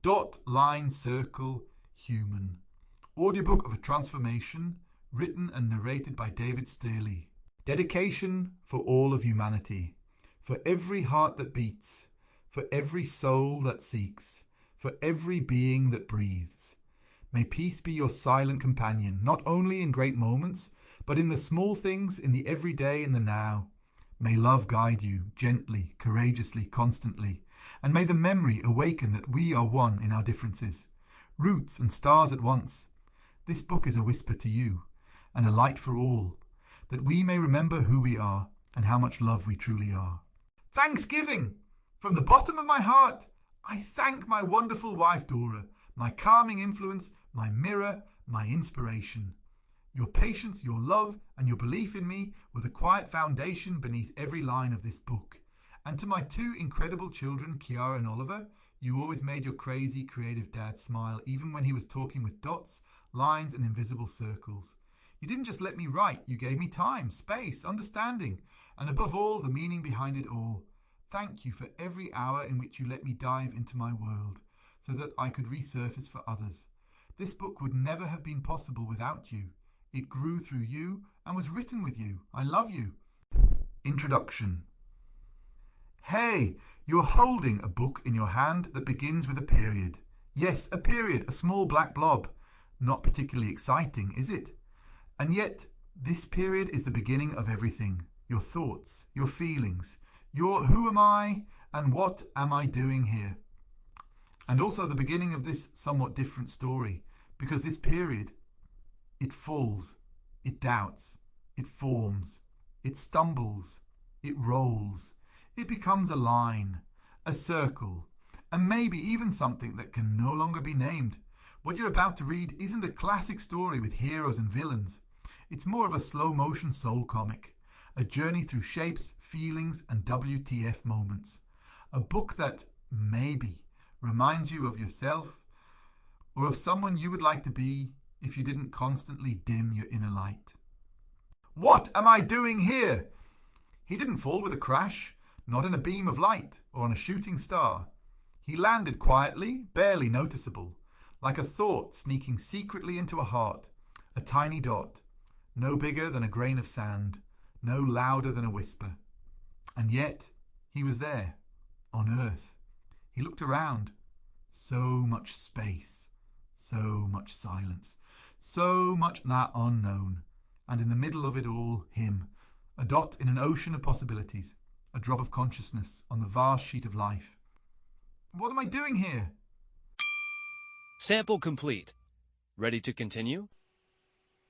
dot, line, circle, human. Audiobook of a transformation, written and narrated by David Stierli. Dedication for all of humanity, for every heart that beats, for every soul that seeks, for every being that breathes. May peace be your silent companion, not only in great moments, but in the small things, in the everyday, in the now. May love guide you, gently, courageously, constantly, and may the memory awaken that we are one in our differences, roots and stars at once. This book is a whisper to you, and a light for all, that we may remember who we are and how much love we truly are. Thanksgiving! From the bottom of my heart, I thank my wonderful wife Dora, my calming influence, my mirror, my inspiration. Your patience, your love, and your belief in me were the quiet foundation beneath every line of this book. And to my two incredible children, Kiara and Oliver, you always made your crazy, creative dad smile, even when he was talking with dots, lines, and invisible circles. You didn't just let me write, you gave me time, space, understanding, and above all, the meaning behind it all. Thank you for every hour in which you let me dive into my world, so that I could resurface for others. This book would never have been possible without you. It grew through you and was written with you. I love you. Introduction. Hey, you're holding a book in your hand that begins with a period. Yes, a period, a small black blob. Not particularly exciting, is it? And yet, this period is the beginning of everything. Your thoughts, your feelings, your who am I and what am I doing here? And also the beginning of this somewhat different story, because this period, it falls, it doubts, it forms, it stumbles, it rolls, it becomes a line, a circle, and maybe even something that can no longer be named. What you're about to read isn't a classic story with heroes and villains. It's more of a slow-motion soul comic, a journey through shapes, feelings, and WTF moments. A book that, maybe, reminds you of yourself, or of someone you would like to be if you didn't constantly dim your inner light. What am I doing here? He didn't fall with a crash, not in a beam of light or on a shooting star. He landed quietly, barely noticeable, like a thought sneaking secretly into a heart, a tiny dot, no bigger than a grain of sand, no louder than a whisper. And yet, he was there, on Earth. He looked around. So much space, so much silence, so much that unknown. And in the middle of it all, him, a dot in an ocean of possibilities, a drop of consciousness on the vast sheet of life. What am I doing here? Sample complete. Ready to continue?